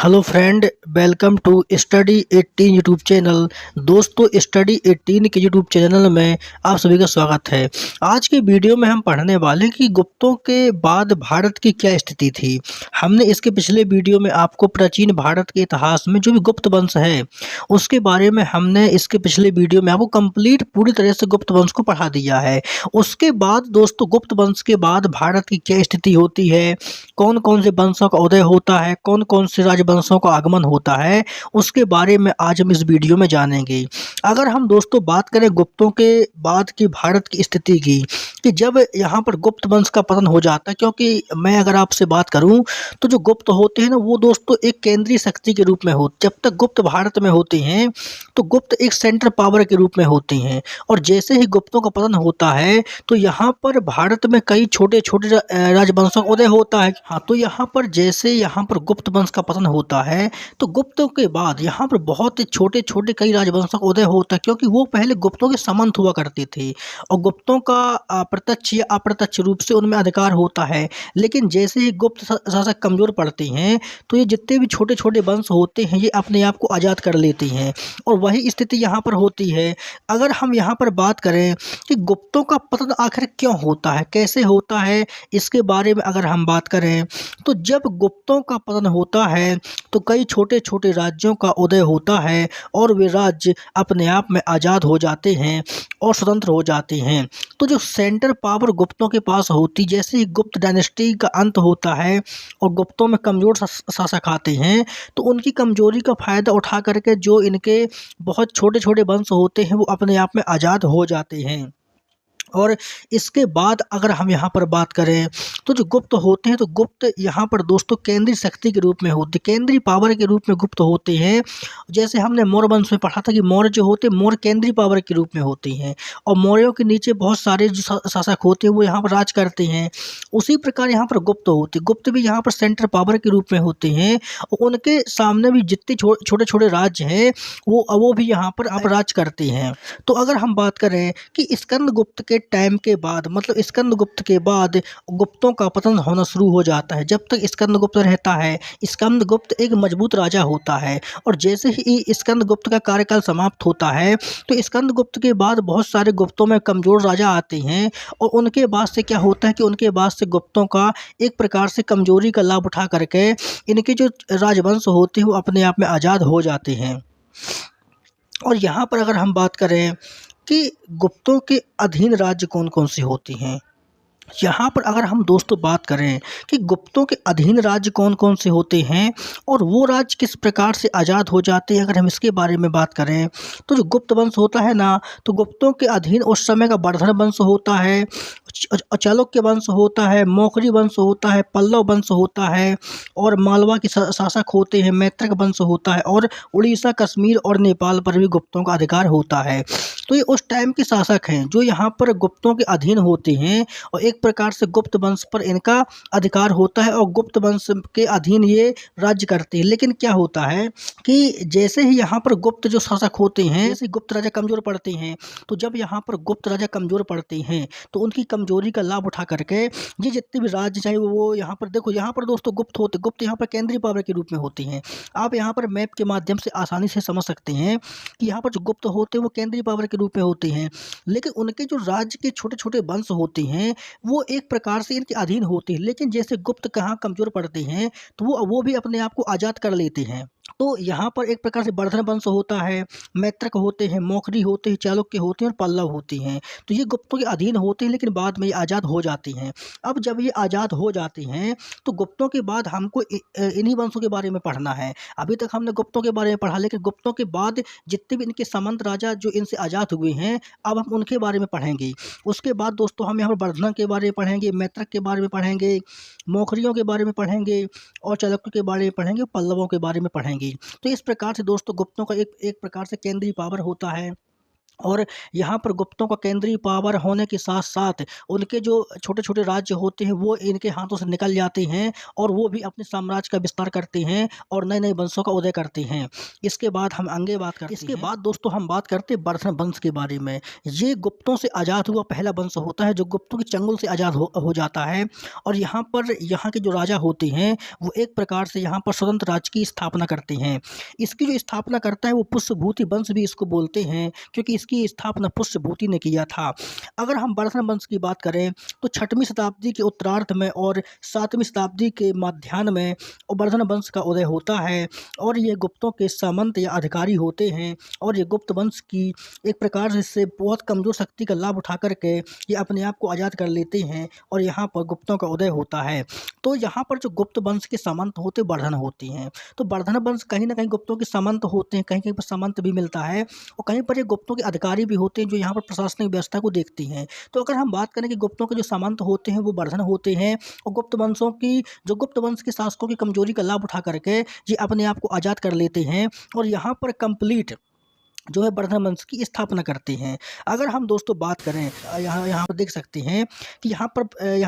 Hello friend, welcome to study 18 YouTube channel. दोस्तों, study 18 के YouTube channel में आप सभी का स्वागत है। आज के वीडियो में हम पढ़ने वाले कि गुप्तों के बाद भारत की क्या स्थिति थी। हमने इसके पिछले वीडियो में आपको प्राचीन भारत के इतिहास में जो भी गुप्त वंश है उसके बारे में हमने इसके पिछले वीडियो में आपको कंप्लीट पूरी तरह से गुप्त वंश को पढ़ा दिया है। उसके बाद दोस्तों, गुप्त वंश के बाद भारत की क्या स्थिति होती है, कौन कौन से वंशों का उदय होता है, कौन कौन से राजवंशों का आगमन होता है, उसके बारे में आज हम इस वीडियो में जानेंगे। अगर हम दोस्तों बात करें गुप्तों के बाद की भारत की स्थिति की, कि जब यहाँ पर गुप्त वंश का पतन हो जाता है, क्योंकि मैं अगर आपसे बात करूं तो जो गुप्त होते हैं ना, वो दोस्तों एक केंद्रीय शक्ति के रूप में होते। जब तक गुप्त भारत में होते हैं तो गुप्त एक सेंट्रल पावर के रूप में होते हैं, और जैसे ही गुप्तों का पतन होता है तो यहाँ पर भारत में कई छोटे छोटे राजवंशों का उदय होता है। हाँ, तो यहाँ पर जैसे यहाँ पर गुप्त वंश का पतन होता है तो गुप्तों के बाद यहाँ पर बहुत छोटे छोटे कई राजवंशों का उदय होता है, क्योंकि वो पहले गुप्तों के सामंत हुआ करते थे और गुप्तों का प्रत्यक्ष या अप्रत्यक्ष रूप से उनमें अधिकार होता है। लेकिन जैसे ही गुप्त शासक कमजोर पड़ते हैं तो ये जितने भी छोटे छोटे वंश होते हैं ये अपने आप को आज़ाद कर लेते हैं, और वही स्थिति यहाँ पर होती है। अगर हम यहाँ पर बात करें कि गुप्तों का पतन आखिर क्यों होता है, कैसे होता है, इसके बारे में अगर हम बात करें तो जब गुप्तों का पतन होता है तो कई छोटे छोटे राज्यों का उदय होता है और वे राज्य अपने आप में आज़ाद हो जाते हैं और स्वतंत्र हो जाते हैं। तो जो सेंटर पावर गुप्तों के पास होती, जैसे ही गुप्त डायनेस्टी का अंत होता है और गुप्तों में कमज़ोर शासक आते हैं तो उनकी कमजोरी का फ़ायदा उठा करके जो इनके बहुत छोटे छोटे वंश होते हैं वो अपने आप में आज़ाद हो जाते हैं। और इसके बाद अगर हम यहाँ पर बात करें तो जो गुप्त होते हैं तो गुप्त यहाँ पर दोस्तों केंद्रीय शक्ति के रूप में होते, केंद्रीय पावर के रूप में गुप्त होते हैं। जैसे हमने मौर्य वंश में पढ़ा था कि मौर्य जो होते हैं मौर्य केंद्रीय पावर के रूप में होते हैं, और मौर्यों के नीचे बहुत सारे जो शासक होते हैं वो यहाँ पर राज करते हैं। उसी प्रकार यहाँ पर गुप्त होते, गुप्त भी यहाँ पर सेंट्रल पावर के रूप में होते हैं, और उनके सामने भी जितने छोटे छोटे राज्य हैं वो भी यहाँ पर आप राज करते हैं। तो अगर हम बात करें कि स्कंदगुप्त के टाइम के बाद, मतलब स्कंदगुप्त के बाद गुप्तों का पतन होना शुरू हो जाता है। जब तक स्कंदगुप्त रहता है स्कंदगुप्त एक मजबूत राजा होता है, और जैसे ही स्कंदगुप्त का कार्यकाल समाप्त होता है तो स्कंदगुप्त के बाद बहुत सारे गुप्तों में कमजोर राजा आते हैं, और उनके बाद से क्या होता है कि उनके बाद से गुप्तों का एक प्रकार से कमजोरी का लाभ उठा करके इनके जो राजवंश होते हैं वो अपने आप में आज़ाद हो जाते हैं। और यहाँ पर अगर हम बात करें कि गुप्तों के अधीन राज्य कौन कौन से होते हैं, यहाँ पर अगर हम दोस्तों बात करें कि गुप्तों के अधीन राज्य कौन कौन से होते हैं और वो राज्य किस प्रकार से आज़ाद हो जाते हैं, अगर हम इसके बारे में बात करें तो जो गुप्त वंश होता है ना, तो गुप्तों के अधीन उस समय का वर्धन वंश होता है, चालुक्य वंश होता है, मौखरी वंश होता है, पल्लव वंश होता है, और मालवा के शासक होते हैं, मैत्रक वंश होता है, और उड़ीसा, कश्मीर और नेपाल पर भी गुप्तों का अधिकार होता है। तो ये उस टाइम के शासक हैं जो यहाँ पर गुप्तों के अधीन होते हैं, और एक प्रकार से गुप्त वंश पर इनका अधिकार होता है और गुप्त वंश के अधीन ये राज्य करते हैं। लेकिन क्या होता है कि जैसे ही यहाँ पर गुप्त जो शासक होते हैं, जैसे गुप्त राजा कमजोर पड़ते हैं, तो जब यहाँ पर गुप्त राजा कमजोर पड़ते हैं तो उनकी कमजोरी का लाभ उठा करके ये जितने भी राज्य चाहे वो यहाँ पर देखो, यहाँ पर दोस्तों गुप्त होते, गुप्त यहाँ पर केंद्रीय पावर के रूप में होते हैं। आप यहाँ पर मैप के माध्यम से आसानी से समझ सकते हैं कि यहाँ पर जो गुप्त होते हैं वो केंद्रीय पावर के रूप में होते हैं, लेकिन उनके जो राज्य के छोटे छोटे वंश होते हैं वो एक प्रकार से इनके अधीन होते हैं। लेकिन जैसे गुप्त कहाँ कमजोर पड़ते हैं तो वो भी अपने आप को आज़ाद कर लेते हैं। तो यहाँ पर एक प्रकार से वर्धन वंश होता है, मैत्रक होते हैं, मौखरी होते हैं, चालुक्य होते हैं और पल्लव होते हैं। तो ये गुप्तों के अधीन होते हैं, लेकिन बाद में ये आज़ाद हो जाते हैं। अब जब ये आज़ाद हो जाते हैं तो गुप्तों के बाद हमको इन्हीं वंशों के बारे में पढ़ना है। अभी तक हमने गुप्तों के बारे में पढ़ा, लेकिन गुप्तों के बाद जितने भी इनके सामंत राजा जो इनसे आज़ाद हुए हैं अब हम उनके बारे में पढ़ेंगे। उसके बाद दोस्तों हम यहाँ पर वर्धना के बारे में पढ़ेंगे, मैत्रक के बारे में पढ़ेंगे, मौखरियों के बारे में पढ़ेंगे, और चालुक्य के बारे में पढ़ेंगे, पल्लवों के बारे में पढ़ेंगे। तो इस प्रकार से दोस्तों गुप्तों का एक प्रकार से केंद्रीय पावर होता है, और यहाँ पर गुप्तों का केंद्रीय पावर होने के साथ साथ उनके जो छोटे छोटे राज्य होते हैं वो इनके हाथों से निकल जाते हैं और वो भी अपने साम्राज्य का विस्तार करते हैं और नए नए वंशों का उदय करते हैं। इसके बाद हम आगे बात करते हैं। इसके बाद दोस्तों हम बात करते हैं वर्धन वंश के बारे में। ये गुप्तों से आज़ाद हुआ पहला वंश होता है जो गुप्तों के चंगुल से आज़ाद हो जाता है। और यहाँ पर यहाँ के जो राजा होते हैं वो एक प्रकार से यहाँ पर स्वतंत्र राज्य की स्थापना करते हैं। इसकी जो स्थापना करता है वो पुष्यभूति वंश भी इसको बोलते हैं, क्योंकि की स्थापना पुष्यभूति ने किया था। अगर हम वर्धन वंश की बात करें तो 6वीं शताब्दी के उत्तरार्ध में और 7वीं शताब्दी के मध्याह्न में वर्धन वंश का उदय होता है और ये गुप्तों के सामंत या अधिकारी होते हैं। और ये गुप्त वंश की एक प्रकार से बहुत कमज़ोर शक्ति का लाभ उठा करके ये अपने आप को आज़ाद कर लेते हैं और यहाँ पर गुप्तों का उदय होता है। तो यहाँ पर जो गुप्त वंश के सामंत होते वर्धन होते हैं। तो वर्धन वंश कहीं ना कहीं गुप्तों के सामंत होते हैं, कहीं कहीं पर सामंत भी मिलता है और कहीं पर ये गुप्तों के अधिकारी भी होते हैं जो यहाँ पर प्रशासनिक व्यवस्था को देखती हैं। तो अगर हम बात करें कि गुप्तों के जो सामंत होते हैं वो वर्धन होते हैं और गुप्त वंशों की जो गुप्त वंश के शासकों की कमजोरी का लाभ उठा करके ये अपने आप को आज़ाद कर लेते हैं और यहाँ पर कंप्लीट जो है वर्धन वंश की स्थापना करते हैं। अगर हम दोस्तों बात करें यहाँ पर देख सकते हैं कि यहाँ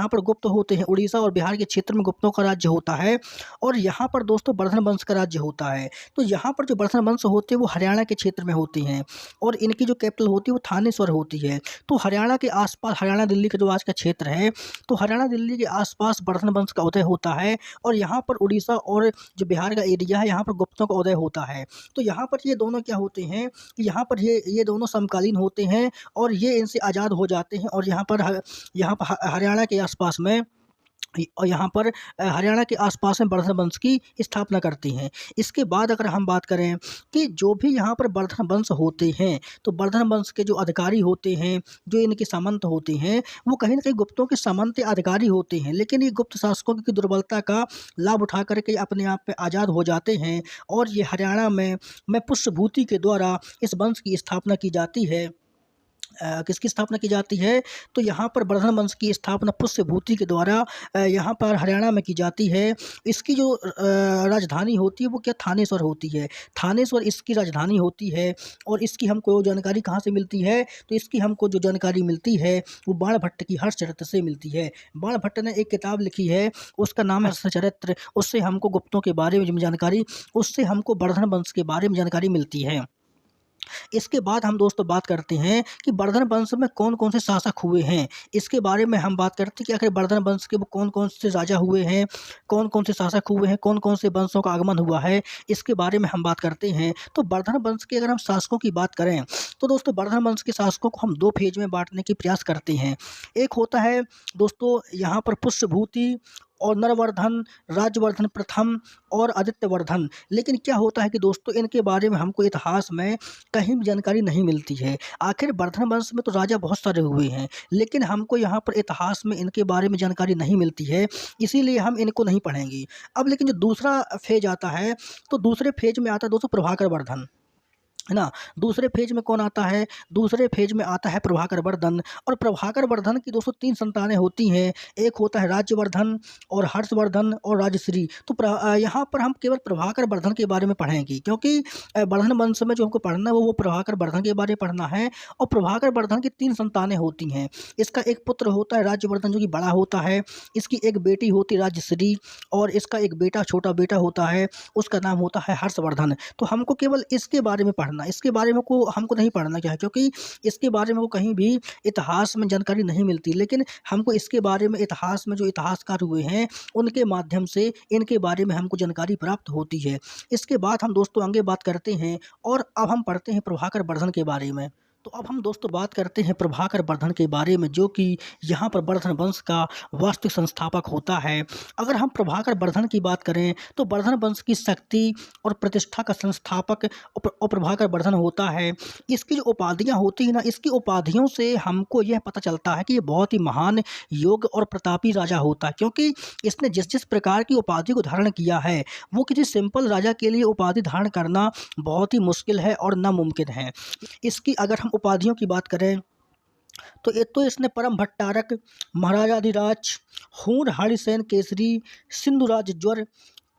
पर गुप्त होते हैं। उड़ीसा और बिहार के क्षेत्र में गुप्तों का राज्य होता है और यहाँ पर दोस्तों वर्धन वंश का राज्य होता है। तो यहाँ पर जो वर्धन वंश होते हैं वो हरियाणा के क्षेत्र में होती हैं और इनकी जो कैपिटल होती है वो थानेश्वर होती है। तो हरियाणा के आसपास, हरियाणा दिल्ली का जो आज का क्षेत्र है, तो हरियाणा दिल्ली के आसपास वर्धन वंश का उदय होता है और यहाँ पर उड़ीसा और जो बिहार का एरिया है यहाँ पर गुप्तों का उदय होता है। तो यहाँ पर ये दोनों क्या होते हैं कि यहाँ पर ये दोनों समकालीन होते हैं और ये इनसे आज़ाद हो जाते हैं और यहाँ पर हरियाणा के आसपास में और यहाँ पर हरियाणा के आसपास में वर्धन वंश की स्थापना करते हैं। इसके बाद अगर हम बात करें कि जो भी यहाँ पर वर्धन वंश होते हैं तो वर्धन वंश के जो अधिकारी होते हैं, जो इनके सामंत होते हैं, वो कहीं ना कहीं गुप्तों के सामंत अधिकारी होते हैं। लेकिन ये गुप्त शासकों की दुर्बलता का लाभ उठा करके अपने आप पे आज़ाद हो जाते हैं और ये हरियाणा में पुष्यभूति के द्वारा इस वंश की स्थापना की जाती है। किसकी स्थापना की जाती है? तो यहाँ पर वर्धन वंश की स्थापना पुष्यभूति के द्वारा यहाँ पर हरियाणा में की जाती है। इसकी जो राजधानी होती है वो क्या थानेश्वर होती है। थानेश्वर इसकी राजधानी होती है और इसकी हमको जानकारी कहाँ से मिलती है? तो इसकी हमको जो जानकारी मिलती है वो बाणभट्ट की हर्षचरित्र से मिलती है। बाणभट्ट ने एक किताब लिखी है, उसका नाम है हर्षचरित्र। उससे हमको गुप्तों के बारे में जानकारी, उससे हमको वर्धन वंश के बारे में जानकारी मिलती है। इसके बाद हम दोस्तों बात करते हैं कि वर्धन वंश में कौन कौन से शासक हुए हैं। इसके बारे में हम बात करते हैं कि आखिर वर्धन वंश के वो कौन कौन से राजा हुए हैं, कौन कौन से शासक हुए हैं, कौन कौन से वंशों का आगमन हुआ है, इसके बारे में हम बात करते हैं। तो वर्धन वंश के अगर हम शासकों की बात करें तो दोस्तों वर्धन वंश के शासकों को हम 2 फेज में बांटने की प्रयास करते हैं। एक होता है दोस्तों यहाँ पर पुष्यभूति और नरवर्धन, राजवर्धन प्रथम और आदित्यवर्धन। लेकिन क्या होता है कि दोस्तों इनके बारे में हमको इतिहास में कहीं भी जानकारी नहीं मिलती है। आखिर वर्धन वंश में तो राजा बहुत सारे हुए हैं लेकिन हमको यहाँ पर इतिहास में इनके बारे में जानकारी नहीं मिलती है, इसीलिए हम इनको नहीं पढ़ेंगे। अब लेकिन जो दूसरा फेज आता है तो दूसरे फेज में आता है दोस्तों प्रभाकर वर्धन, है ना। दूसरे फेज में कौन आता है? दूसरे फेज में आता है प्रभाकर वर्धन। और प्रभाकर वर्धन की दोस्तों 3 संतानें होती हैं। एक होता है राज्यवर्धन और हर्षवर्धन और राजश्री। तो यहाँ पर हम केवल प्रभाकर वर्धन के बारे में पढ़ेंगे क्योंकि वर्धन वंश में जो हमको पढ़ना है वो प्रभाकर वर्धन के बारे में पढ़ना है। और प्रभाकर वर्धन की 3 संतानें होती हैं। इसका एक पुत्र होता है राज्यवर्धन जो कि बड़ा होता है, इसकी एक बेटी होती है राजश्री और इसका एक बेटा, छोटा बेटा होता है, उसका नाम होता है हर्षवर्धन। तो हमको केवल इसके बारे में पढ़ना, इसके बारे में को हमको नहीं पढ़ना क्या है क्योंकि इसके बारे में को कहीं भी इतिहास में जानकारी नहीं मिलती। लेकिन हमको इसके बारे में इतिहास में जो इतिहासकार हुए हैं उनके माध्यम से इनके बारे में हमको जानकारी प्राप्त होती है। इसके बाद हम दोस्तों आगे बात करते हैं और अब हम पढ़ते हैं प्रभाकर वर्धन के बारे में। तो अब हम दोस्तों बात करते हैं प्रभाकर वर्धन के बारे में जो कि यहाँ पर वर्धन वंश का वास्तविक संस्थापक होता है। अगर हम प्रभाकर वर्धन की बात करें तो वर्धन वंश की शक्ति और प्रतिष्ठा का संस्थापक और प्रभाकर वर्धन होता है। इसकी जो उपाधियाँ होती हैं ना, इसकी उपाधियों से हमको यह पता चलता है कि ये बहुत ही महान, योग्य और प्रतापी राजा होता है क्योंकि इसने जिस जिस प्रकार की उपाधि को धारण किया है वो किसी सिंपल राजा के लिए उपाधि धारण करना बहुत ही मुश्किल है और नामुमकिन है। इसकी अगर हम उपाधियों की बात करें तो इसने परम भट्टारक, महाराजाधिराज, हूण हरिसेन केसरी, सिंधुराज ज्वर,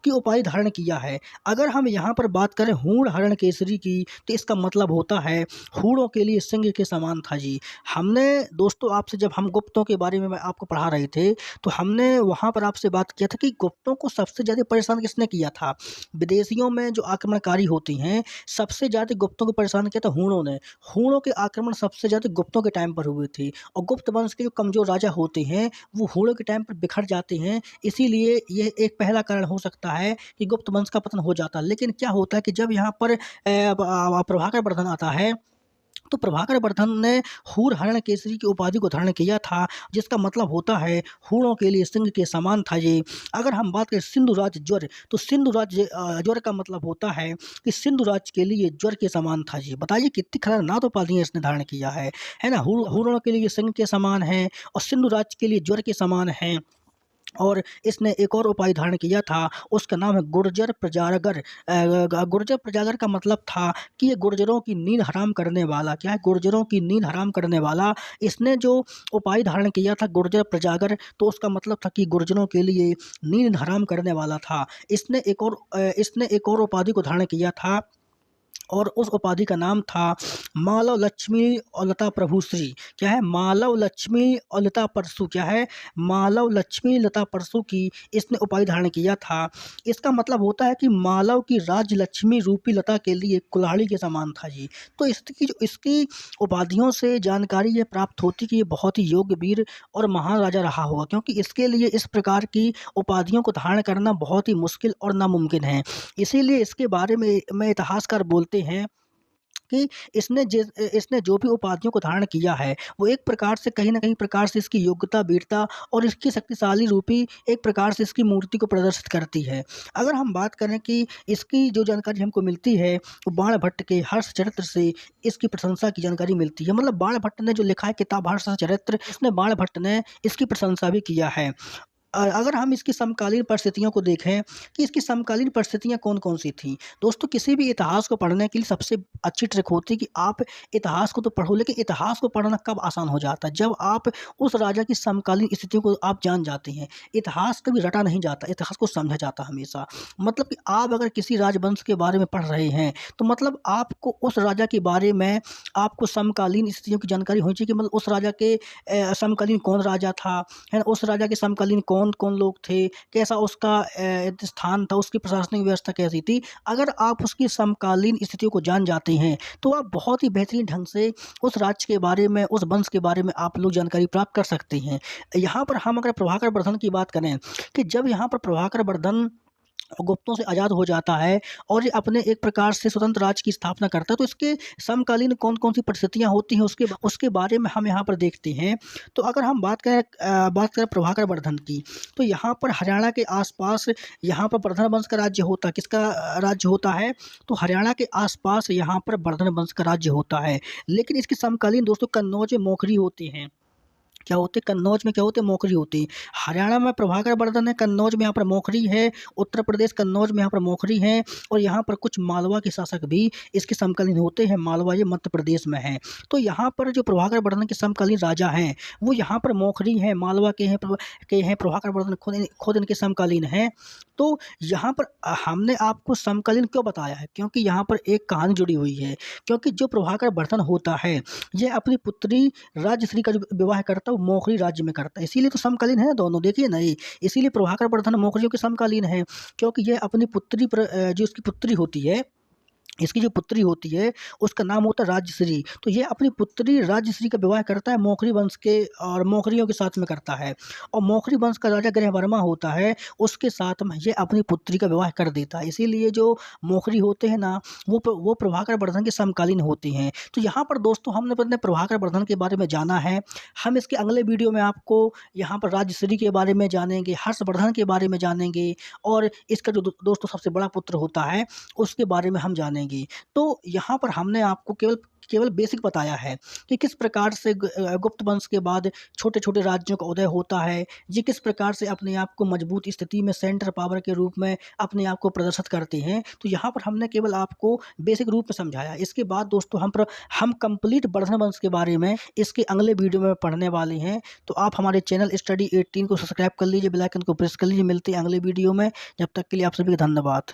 की उपाधि धारण किया है। अगर हम यहाँ पर बात करें हूण हरणकेसरी की, तो इसका मतलब होता है हूणों के लिए सिंह के समान था जी। हमने दोस्तों आपसे जब हम गुप्तों के बारे में मैं आपको पढ़ा रहे थे, तो हमने वहाँ पर आपसे बात किया था कि गुप्तों को सबसे ज़्यादा परेशान किसने किया था। विदेशियों में जो आक्रमणकारी होती हैं, सबसे ज़्यादा गुप्तों को परेशान किया था हूणों ने। हूणों के आक्रमण सबसे ज़्यादा गुप्तों के टाइम पर हुए थे, और गुप्त वंश के जो कमज़ोर राजा होते हैं वो हूणों के टाइम पर बिखर जाते हैं। इसीलिए ये एक पहला कारण हो सकता है कि गुप्त वंश का पतन हो जाता है। लेकिन क्या होता है कि जब यहाँ पर प्रभाकर वर्धन आता है, तो प्रभाकर वर्धन ने हूर हरण केसरी की उपाधि को धारण किया था, जिसका मतलब होता है हूणों के लिए सिंह के समान था ये। अगर हम बात करें सिंधु राज ज्वर, तो सिंधु राज ज्वर का मतलब होता है कि सिंधु राज के लिए ज्वर के समान था जी। बताइए कितनी खतरनाक उपाधियां इसने धारण किया है ना। हूणों के लिए सिंह के समान है, और सिंधु राज के लिए ज्वर के समान है। और इसने एक और उपाय धारण किया था, उसका नाम है गुर्जर प्रजागर। गुर्जर प्रजागर का मतलब था कि ये गुर्जरों की नींद हराम करने वाला। क्या है? गुर्जरों की नींद हराम करने वाला। इसने जो उपाय धारण किया था गुर्जर प्रजागर, तो उसका मतलब था कि गुर्जरों के लिए नींद हराम करने वाला था। इसने एक और उपाधि को धारण किया था, और उस उपाधि का नाम था मालव लक्ष्मी और लता प्रभुश्री। क्या है? मालव लक्ष्मी और लता परसु। क्या है? मालव लक्ष्मी लता परसु की इसने उपाधि धारण किया था। इसका मतलब होता है कि मालव की राज्य लक्ष्मी रूपी लता के लिए कुल्हाड़ी के समान था जी। तो इसकी उपाधियों से जानकारी ये प्राप्त होती कि ये बहुत ही योग्य वीर और महान राजा रहा होगा, क्योंकि इसके लिए इस प्रकार की उपाधियों को धारण करना बहुत ही मुश्किल और नामुमकिन है। इसीलिए इसके बारे में इतिहासकार बोलते हैं कि इसने जो भी उपाधियों को धारण किया है, वो एक प्रकार से कहीं न कहीं प्रकार से इसकी योग्यता, वीरता और इसकी शक्तिशाली रूपी एक प्रकार से इसकी मूर्ति को प्रदर्शित करती है। अगर हम बात करें कि इसकी जो जानकारी हमको मिलती है, वो बाणभट्ट के हर्षचरित्र से इसकी प्रशंसा की जानकारी मिलती है। मतलब बाणभट्ट ने जो लिखा है किताब हर्षचरित्र, इसमें बाणभट्ट ने इसकी प्रशंसा भी किया है। अगर हम इसकी समकालीन परिस्थितियों को देखें कि इसकी समकालीन परिस्थितियाँ कौन-कौन सी थीं। दोस्तों किसी भी इतिहास को पढ़ने के लिए सबसे अच्छी ट्रिक होती है कि आप इतिहास को तो पढ़ो, लेकिन इतिहास को पढ़ना कब आसान हो जाता है? जब आप उस राजा की समकालीन स्थितियों को आप जान जाते हैं। इतिहास कभी रटा नहीं जाता, इतिहास को समझा जाता हमेशा। मतलब कि आप अगर किसी राजवंश के बारे में पढ़ रहे हैं, तो मतलब आपको उस राजा के बारे में आपको समकालीन स्थितियों की जानकारी होनी चाहिए कि मतलब उस राजा के समकालीन कौन राजा था, है ना? उस राजा के समकालीन कौन-कौन लोग थे, कैसा उसका स्थान था, उसकी प्रशासनिक व्यवस्था कैसी थी। अगर आप उसकी समकालीन स्थितियों को जान जाते हैं, तो आप बहुत ही बेहतरीन ढंग से उस राज्य के बारे में, उस वंश के बारे में आप लोग जानकारी प्राप्त कर सकते हैं। यहाँ पर हम अगर प्रभाकर वर्धन की बात करें, कि जब यहाँ पर प्रभाकर वर्धन गुप्तों से आज़ाद हो जाता है और ये अपने एक प्रकार से स्वतंत्र राज्य की स्थापना करता है, तो इसके समकालीन कौन-कौन सी परिस्थितियाँ होती हैं उसके बारे में हम यहाँ पर देखते हैं। तो अगर हम बात करें प्रभाकर वर्धन की, तो यहाँ पर हरियाणा के आस-पास यहाँ पर वर्धन वंश का राज्य होता है। किसका राज्य होता है? तो हरियाणा के आस-पास यहाँ पर वर्धन वंश का राज्य होता है। लेकिन इसके समकालीन दोस्तों कन्नौज में मोखरी होते हैं। क्या होते हैं? कन्नौज में क्या होते हैं? मोखरी होती है। हरियाणा में प्रभाकर वर्धन है, कन्नौज में यहाँ पर मोखरी है, उत्तर प्रदेश कन्नौज में यहाँ पर मोखरी है, और यहाँ पर कुछ मालवा के शासक भी इसके समकालीन होते हैं। मालवा ये मध्य प्रदेश में है। तो यहाँ पर जो प्रभाकर वर्धन के समकालीन राजा हैं, वो यहाँ पर मोखरी हैं, मालवा के हैं। प्रभाकर वर्धन खुद इनके समकालीन हैं। तो यहाँ पर हमने आपको समकालीन क्यों बताया है? क्योंकि यहाँ पर एक कहानी जुड़ी हुई है। क्योंकि जो प्रभाकर वर्धन होता है, यह अपनी पुत्री राज्यश्री का जो विवाह करता है, वो मोखरी राज्य में करता है। इसीलिए तो समकालीन है दोनों, देखिए ना ये। इसीलिए प्रभाकर वर्धन मोखरियों के समकालीन है, क्योंकि यह अपनी पुत्री पर जो उसकी पुत्री होती है, इसकी जो पुत्री होती है उसका नाम होता है राज्यश्री। तो ये अपनी पुत्री राज्यश्री का विवाह करता है मोखरी वंश के, और मोखरियों के साथ में करता है। और मोखरी वंश का राजा गृहवर्मा होता है, उसके साथ में ये अपनी पुत्री का विवाह कर देता है। इसीलिए जो मोखरी होते हैं ना, वो प्रभाकर वर्धन के समकालीन होते हैं। तो यहाँ पर दोस्तों हमने अपने प्रभाकर वर्धन के बारे में जाना है। हम इसके अगले वीडियो में आपको यहाँ पर राज्यश्री के बारे में जानेंगे, हर्षवर्धन के बारे में जानेंगे, और इसका जो दोस्तों सबसे बड़ा पुत्र होता है उसके बारे में हम जानेंगे। जाएंगी। तो यहाँ पर हमने आपको केवल केवल बेसिक बताया है कि किस प्रकार से गुप्त वंश के बाद छोटे छोटे राज्यों का उदय होता है, ये किस प्रकार से अपने आप को मजबूत स्थिति में सेंटर पावर के रूप में अपने आप को प्रदर्शित करते हैं। तो यहाँ पर हमने केवल आपको बेसिक रूप में समझाया। इसके बाद दोस्तों हम कंप्लीट वर्धन वंश के बारे में इसके अगले वीडियो में पढ़ने वाले हैं। तो आप हमारे चैनल स्टडी 18 को सब्सक्राइब कर लीजिए, बेल आइकन को प्रेस कर लीजिए। मिलते हैं अगले वीडियो में, जब तक के लिए आप सभी का धन्यवाद।